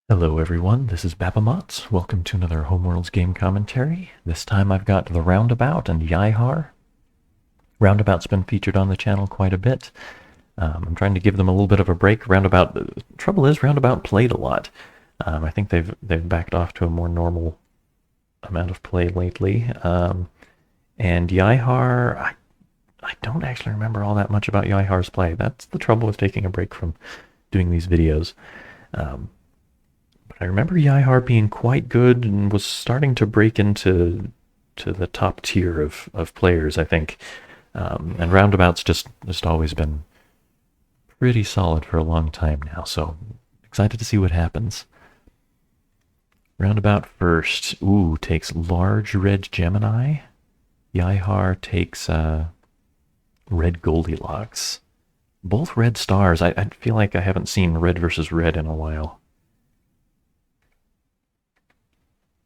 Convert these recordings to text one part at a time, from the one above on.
Hello everyone, this is Babamots. Welcome to another Homeworlds game commentary. This time I've got the Roundabout and YaiHar. Roundabout's been featured on the channel quite a bit. I'm trying to give them a little bit of a break. Roundabout, the trouble is Roundabout played a lot. I think they've backed off to a more normal amount of play lately. And YaiHar, I don't actually remember all that much about YaiHar's play. That's the trouble with taking a break from doing these videos. But I remember YaiHar being quite good and was starting to break into the top tier of players, I think. And Roundabout's just always been pretty solid for a long time now, so excited to see what happens. Roundabout first. Ooh, takes large red Gemini. YaiHar takes red Goldilocks. Both red stars. I feel like I haven't seen red versus red in a while.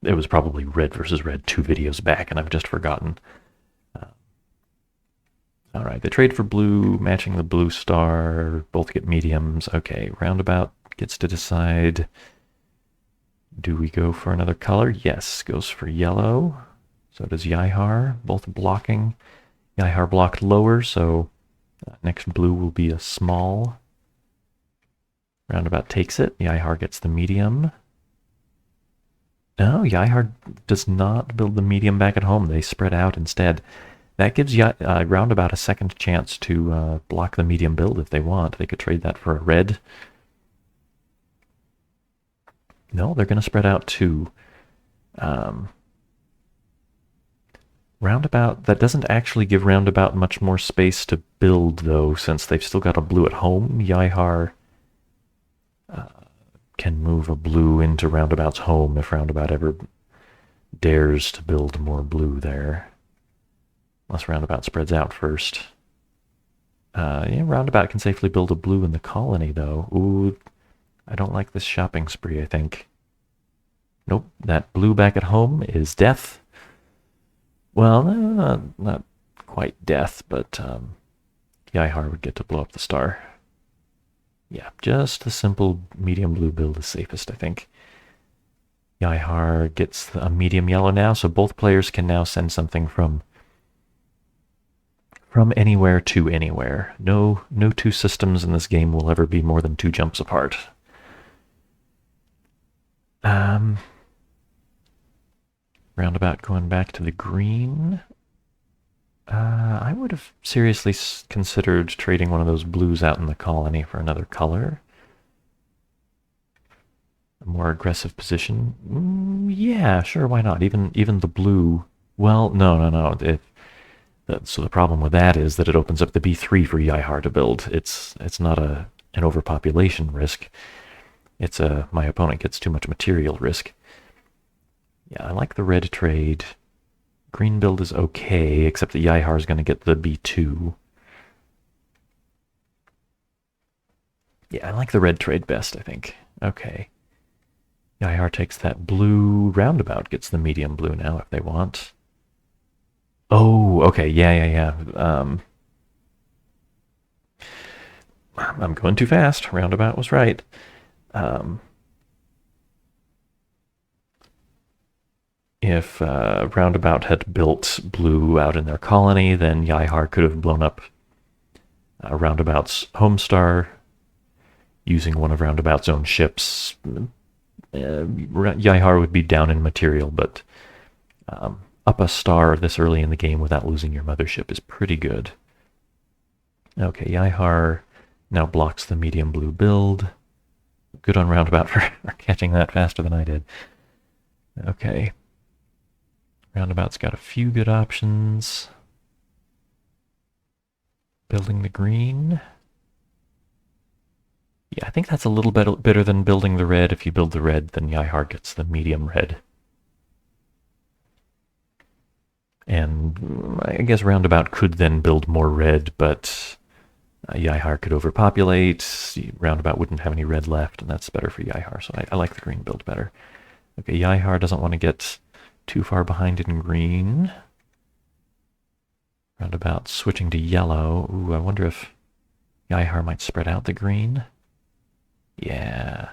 It was probably red versus red 2 videos back, and I've just forgotten. All right, they trade for blue, matching the blue star. Both get mediums. Okay, Roundabout gets to decide. Do we go for another color? Yes, goes for yellow. So does YaiHar. Both blocking. YaiHar blocked lower, so next blue will be a small. Roundabout takes it. YaiHar gets the medium. No, YaiHar does not build the medium back at home. They spread out instead. That gives Roundabout a second chance to block the medium build if they want. They could trade that for a red. No, they're going to spread out too. Roundabout, that doesn't actually give Roundabout much more space to build, though, since they've still got a blue at home. YaiHar can move a blue into Roundabout's home if Roundabout ever dares to build more blue there. Unless Roundabout spreads out first. Yeah, Roundabout can safely build a blue in the colony, though. Ooh, I don't like this shopping spree, I think. Nope, that blue back at home is death. Well, not quite death, but YaiHar would get to blow up the star. Yeah, just the simple medium blue build is safest, I think. YaiHar gets a medium yellow now, so both players can now send something from anywhere to anywhere. No two systems in this game will ever be more than 2 jumps apart. Roundabout going back to the green. I would have seriously considered trading one of those blues out in the colony for another color. A more aggressive position. Yeah, sure, why not? Even the blue. Well, no. So the problem with that is that it opens up the B3 for YaiHar to build. It's not an overpopulation risk. It's my opponent gets too much material risk. Yeah, I like the red trade. Green build is okay, except that YaiHar is going to get the B2. Yeah, I like the red trade best, I think. Okay. YaiHar takes that blue. Roundabout gets the medium blue now if they want. Oh, okay, yeah. I'm going too fast. Roundabout was right. If Roundabout had built blue out in their colony, then YaiHar could have blown up Roundabout's home star using one of Roundabout's own ships. YaiHar would be down in material, but up a star this early in the game without losing your mothership is pretty good. Okay, YaiHar now blocks the medium blue build. Good on Roundabout for catching that faster than I did. Okay. Roundabout's got a few good options. Building the green. Yeah, I think that's a little bit better than building the red. If you build the red, then YaiHar gets the medium red. And I guess Roundabout could then build more red, but YaiHar could overpopulate. Roundabout wouldn't have any red left, and that's better for YaiHar, so I like the green build better. Okay, YaiHar doesn't want to get too far behind in green. Roundabout switching to yellow. Ooh, I wonder if YaiHar might spread out the green. Yeah.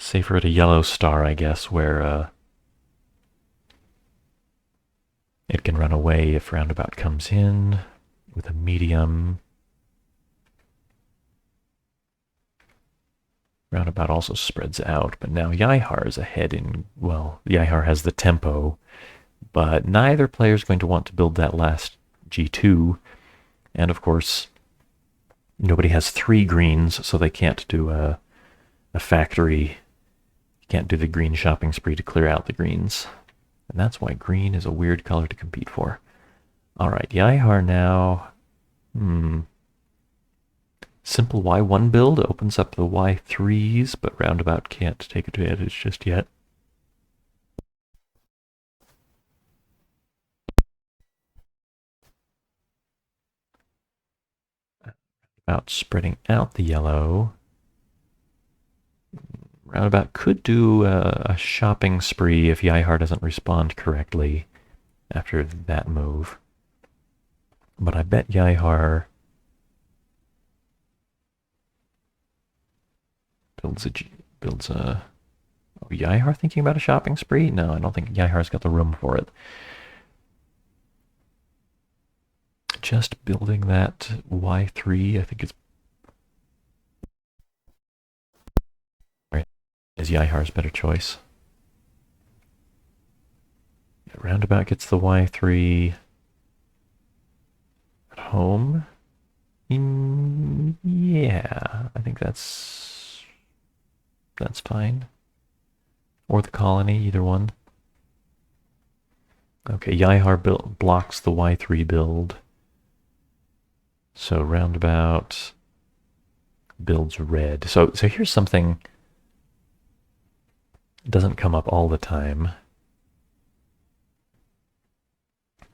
Safer at a yellow star, I guess, where it can run away if Roundabout comes in with a medium. Roundabout also spreads out, but now YaiHar is ahead in, well, YaiHar has the tempo, but neither player is going to want to build that last G2. And of course, nobody has 3 greens, so they can't do a factory. You can't do the green shopping spree to clear out the greens. And that's why green is a weird color to compete for. All right, YaiHar now. Simple Y1 build opens up the Y3s, but Roundabout can't take advantage just yet. Roundabout spreading out the yellow. Roundabout could do a shopping spree if YaiHar doesn't respond correctly after that move. But I bet YaiHar builds a... Oh, YaiHar thinking about a shopping spree? No, I don't think YaiHar's got the room for it. Just building that Y3, I think it's... Right, is YaiHar's better choice. Roundabout gets the Y3 at home. Yeah, I think that's fine. Or the colony, either one. Okay, YaiHar blocks the Y3 build. So Roundabout builds red. So here's something that doesn't come up all the time.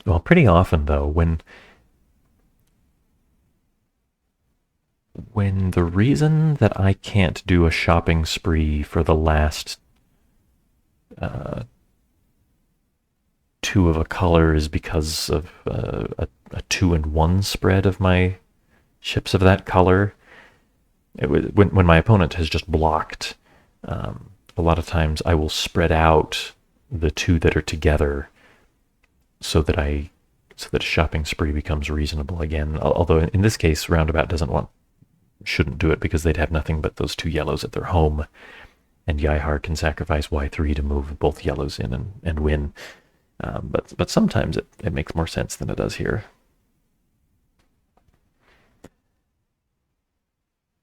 Well, pretty often though, when the reason that I can't do a shopping spree for the last 2 of a color is because of a 2-in-1 spread of my ships of that color. When my opponent has just blocked, a lot of times I will spread out the 2 that are together so that a shopping spree becomes reasonable again. Although in this case, Roundabout shouldn't do it because they'd have nothing but those 2 yellows at their home, and YaiHar can sacrifice Y3 to move both yellows in and win. But sometimes it makes more sense than it does here.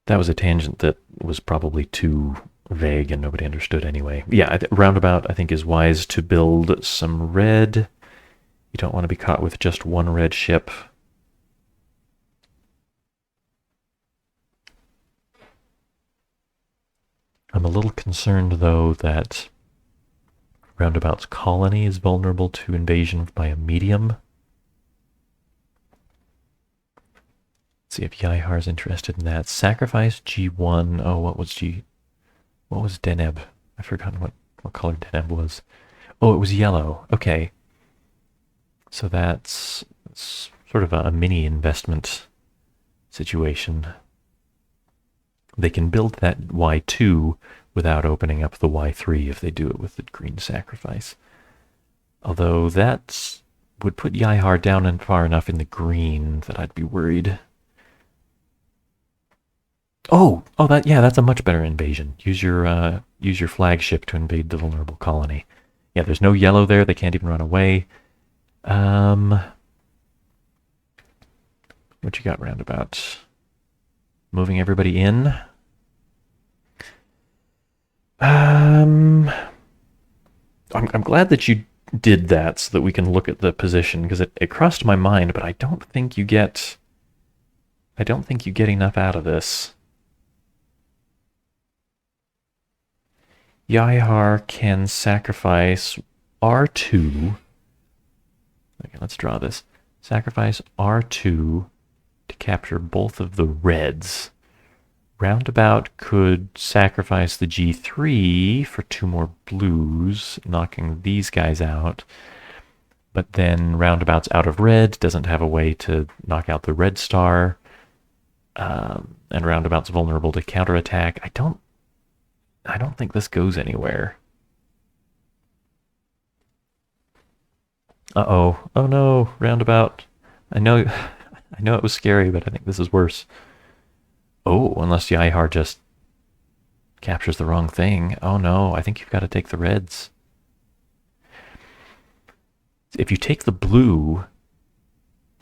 That was a tangent that was probably too vague and nobody understood anyway. Yeah, Roundabout, I think, is wise to build some red. You don't want to be caught with just 1 red ship. I'm a little concerned, though, that Roundabout's colony is vulnerable to invasion by a medium. Let's see if YaiHar's interested in that. Sacrifice G1. Oh, what was Deneb? I've forgotten what color Deneb was. Oh, it was yellow. Okay. So that's sort of a mini investment situation. They can build that Y2 without opening up the Y3 if they do it with the green sacrifice. Although that would put YaiHar down and far enough in the green that I'd be worried. That's a much better invasion. Use your flagship to invade the vulnerable colony. Yeah, there's no yellow there. They can't even run away. What you got, Roundabout? Moving everybody in. I'm glad that you did that so that we can look at the position, because it crossed my mind, but I don't think you get enough out of this. YaiHar can sacrifice R2. Okay, let's draw this. Sacrifice R2 to capture both of the reds. Roundabout could sacrifice the G3 for 2 more blues, knocking these guys out. But then Roundabout's out of red, doesn't have a way to knock out the red star. And Roundabout's vulnerable to counterattack. I don't I don't think this goes anywhere. Uh-oh. Oh no, Roundabout. I know I know it was scary, but I think this is worse. Oh, unless YaiHar just captures the wrong thing. Oh no, I think you've got to take the reds. If you take the blue,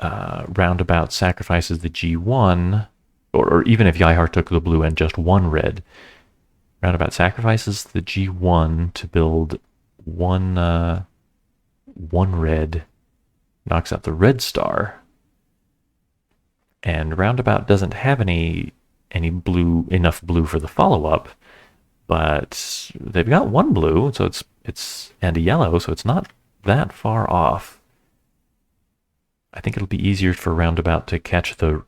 Roundabout sacrifices the G1, or even if YaiHar took the blue and just one red, Roundabout sacrifices the G1 to build one red, knocks out the red star, and Roundabout doesn't have any enough blue for the follow-up, but they've got one blue, so it's and a yellow, so it's not that far off. I think it'll be easier for Roundabout to catch the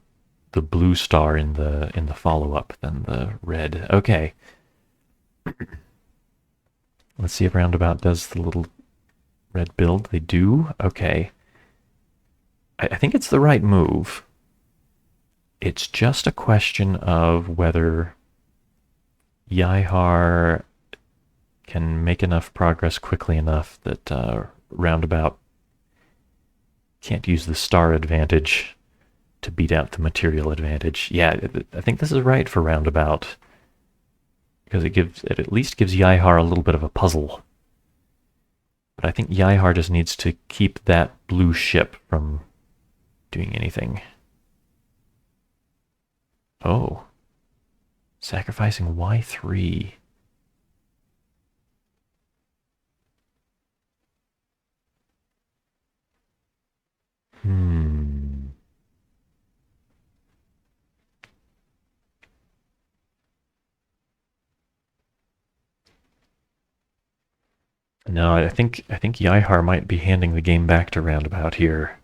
blue star in the follow-up than the red. Okay. Let's see if Roundabout does the little red build. They do. Okay. I think it's the right move. It's just a question of whether YaiHar can make enough progress quickly enough that Roundabout can't use the star advantage to beat out the material advantage. Yeah, I think this is right for Roundabout, because it at least gives YaiHar a little bit of a puzzle. But I think YaiHar just needs to keep that blue ship from doing anything. Oh. Sacrificing Y3. No, I think YaiHar might be handing the game back to Roundabout here.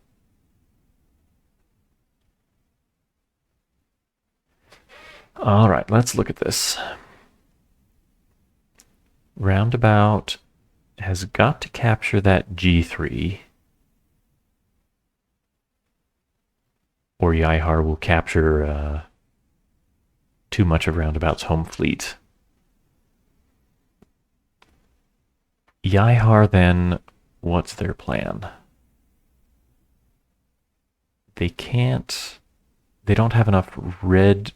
All right, let's look at this. Roundabout has got to capture that G3, or YaiHar will capture too much of Roundabout's home fleet. YaiHar then, what's their plan? They don't have enough red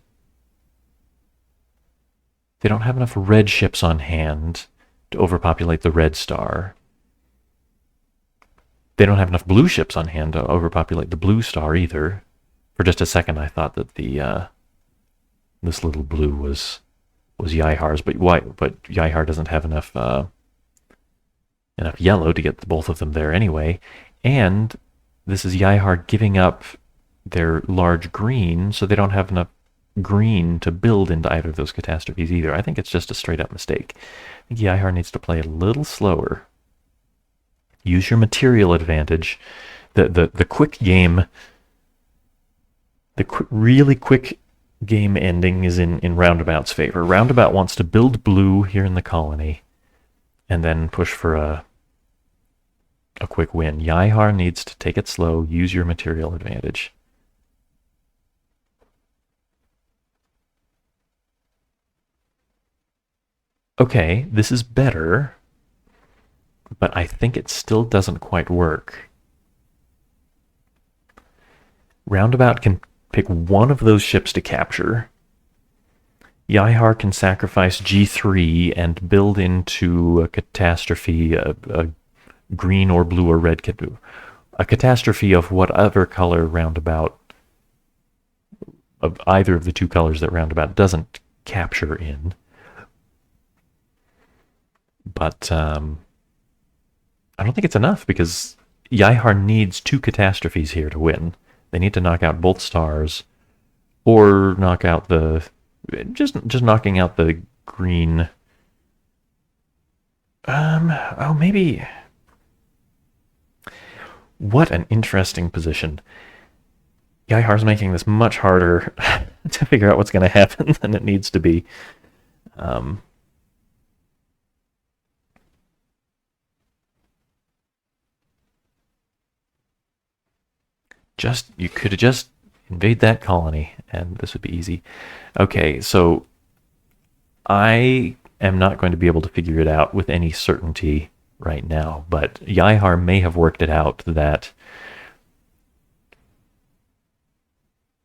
ships on hand to overpopulate the red star. They don't have enough blue ships on hand to overpopulate the blue star either. For just a second, I thought that this little blue was YaiHar's, but YaiHar doesn't have enough yellow to get both of them there anyway. And this is YaiHar giving up their large green, so they don't have enough green to build into either of those catastrophes either. I think it's just a straight up mistake. I think YaiHar needs to play a little slower. Use your material advantage. The quick game, really quick game ending is in Roundabout's favor. Roundabout wants to build blue here in the colony and then push for a quick win. YaiHar needs to take it slow, use your material advantage. Okay, this is better, but I think it still doesn't quite work. Roundabout can pick one of those ships to capture. YaiHar can sacrifice G3 and build into a catastrophe, a green or blue or red, a catastrophe of whatever color Roundabout, of either of the two colors that Roundabout doesn't capture in. But I don't think it's enough, because YaiHar needs two catastrophes here to win. They need to knock out both stars, or knock out just knocking out the green. Oh, maybe. What an interesting position. YaiHar's making this much harder to figure out what's going to happen than it needs to be. You could have just invade that colony, and this would be easy. Okay, so I am not going to be able to figure it out with any certainty right now, but YaiHar may have worked it out that,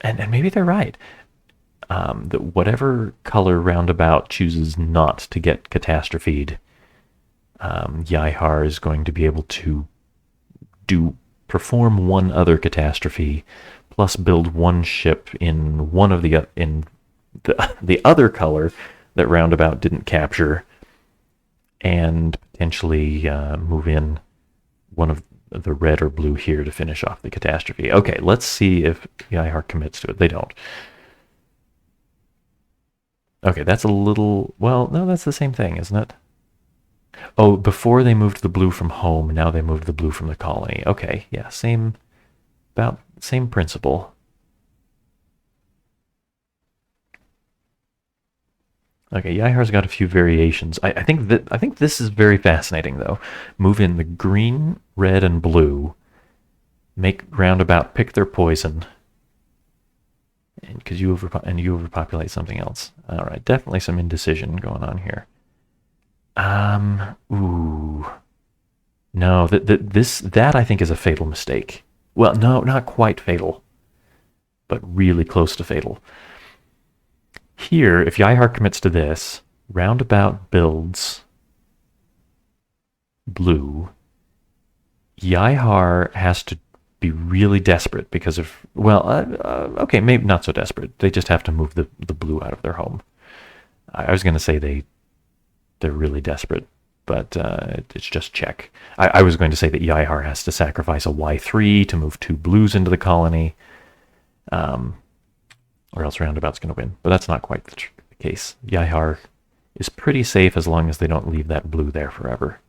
and maybe they're right, that whatever color Roundabout chooses not to get catastrophed, YaiHar is going to be able to perform one other catastrophe, plus build one ship in one of the other color that Roundabout didn't capture, and potentially move in one of the red or blue here to finish off the catastrophe. Okay, let's see if YaiHar commits to it. They don't. Okay, that's a little... Well, no, that's the same thing, isn't it? Oh, before they moved the blue from home, now they moved the blue from the colony. Okay, yeah, about same principle. Okay, YaiHar's got a few variations. I think this is very fascinating though. Move in the green, red, and blue. Make Roundabout pick their poison. And because you overpopulate something else. All right, definitely some indecision going on here. Ooh. No, that I think is a fatal mistake. Well, no, not quite fatal, but really close to fatal. Here, if YaiHar commits to this, Roundabout builds blue. YaiHar has to be really desperate because of, well, okay, maybe not so desperate. They just have to move the blue out of their home. I was going to say they're really desperate, but it's just check. I was going to say that YaiHar has to sacrifice a Y3 to move 2 blues into the colony, or else Roundabout's going to win. But that's not quite the case. YaiHar is pretty safe as long as they don't leave that blue there forever.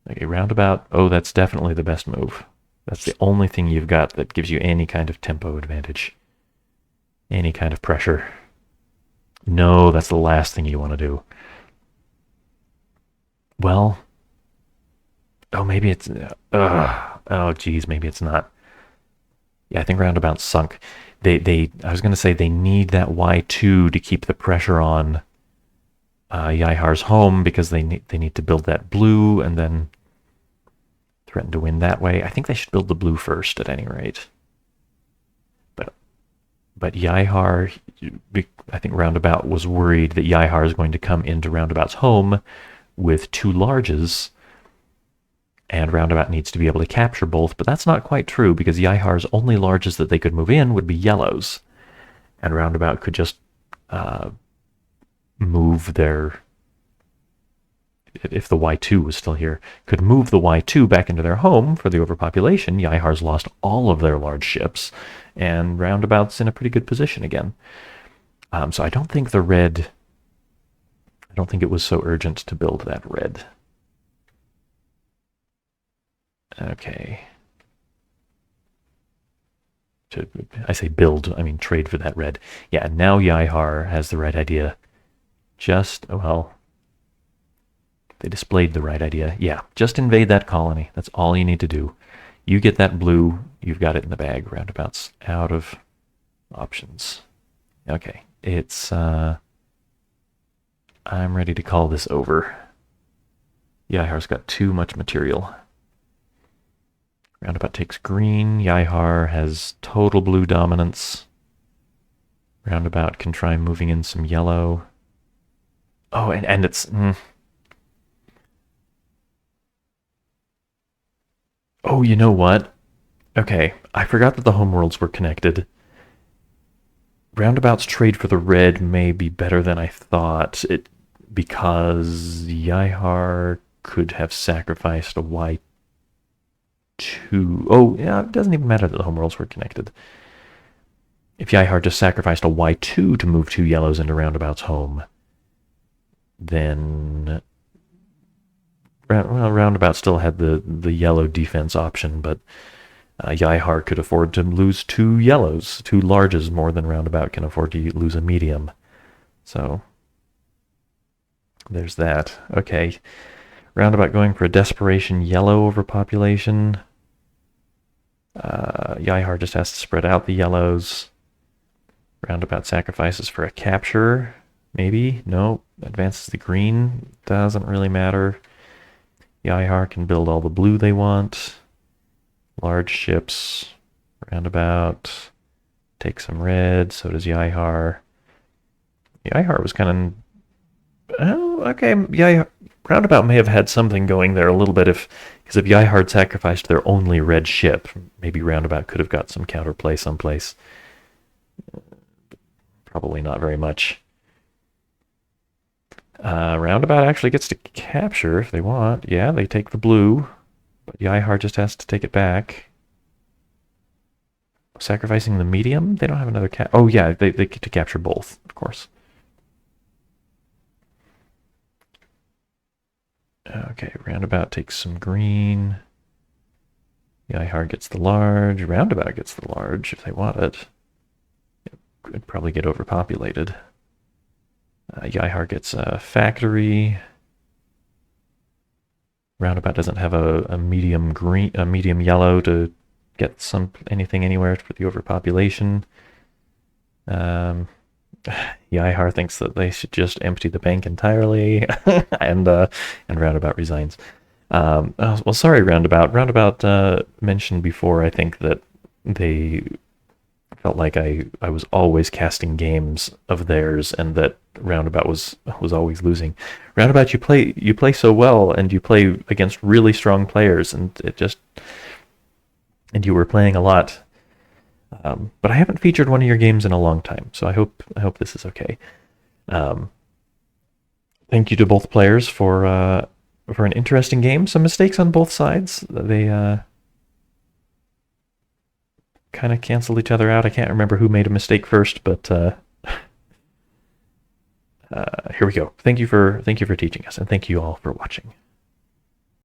Okay, Roundabout. Oh, that's definitely the best move. That's the only thing you've got that gives you any kind of tempo advantage. Any kind of pressure. No, that's the last thing you want to do. Well, oh, maybe it's, oh, geez, maybe it's not. Yeah, I think Roundabout's sunk. I was going to say they need that Y2 to keep the pressure on YaiHar's home because they need to build that blue and then threaten to win that way. I think they should build the blue first at any rate. But YaiHar, I think Roundabout was worried that YaiHar is going to come into Roundabout's home with 2 larges, and Roundabout needs to be able to capture both, but that's not quite true because YaiHar's only larges that they could move in would be yellows, and Roundabout could just move their, if the Y2 was still here, could move the Y2 back into their home for the overpopulation. YaiHar's lost all of their large ships, and Roundabout's in a pretty good position again. So I don't think I don't think it was so urgent to build that red. Okay. I say build, I mean trade for that red. Yeah, now YaiHar has the right idea. Well, they displayed the right idea. Yeah, just invade that colony. That's all you need to do. You get that blue, you've got it in the bag. Roundabout's out of options. Okay, it's, I'm ready to call this over. YaiHar's got too much material. Roundabout takes green. YaiHar has total blue dominance. Roundabout can try moving in some yellow. Oh, and it's... Oh, you know what? Okay, I forgot that the Homeworlds were connected. Roundabout's trade for the red may be better than I thought, because YaiHar could have sacrificed a Y2. Oh, yeah, it doesn't even matter that the Homeworlds were connected. If YaiHar just sacrificed a Y2 to move 2 yellows into Roundabout's home, then... Well, Roundabout still had the yellow defense option, but YaiHar could afford to lose 2 yellows, 2 larges, more than Roundabout can afford to lose a medium. So, there's that. Okay, Roundabout going for a desperation yellow overpopulation. YaiHar just has to spread out the yellows. Roundabout sacrifices for a capture. Maybe? No. Advances the green. Doesn't really matter. YaiHar can build all the blue they want. Large ships. Roundabout. Take some red. So does YaiHar. YaiHar was kind of... Oh, okay. Roundabout may have had something going there a little bit because if YaiHar sacrificed their only red ship, maybe Roundabout could have got some counterplay someplace. Probably not very much. Roundabout actually gets to capture if they want. Yeah, they take the blue, but YaiHar just has to take it back. Sacrificing the medium? They don't have another cap. Oh yeah, they get to capture both, of course. Okay, Roundabout takes some green. YaiHar gets the large. Roundabout gets the large if they want it. It could probably get overpopulated. YaiHar gets a factory. Roundabout doesn't have a medium green, a medium yellow to get anything anywhere for the overpopulation. YaiHar thinks that they should just empty the bank entirely, and Roundabout resigns. Well, sorry, Roundabout. Roundabout mentioned before, I think, that they felt like I was always casting games of theirs, and that Roundabout was always losing. Roundabout, you play so well, and you play against really strong players, and you were playing a lot. But I haven't featured one of your games in a long time, so I hope this is okay. Thank you to both players for an interesting game. Some mistakes on both sides. They kind of canceled each other out. I can't remember who made a mistake first, but here we go. Thank you for teaching us, and thank you all for watching.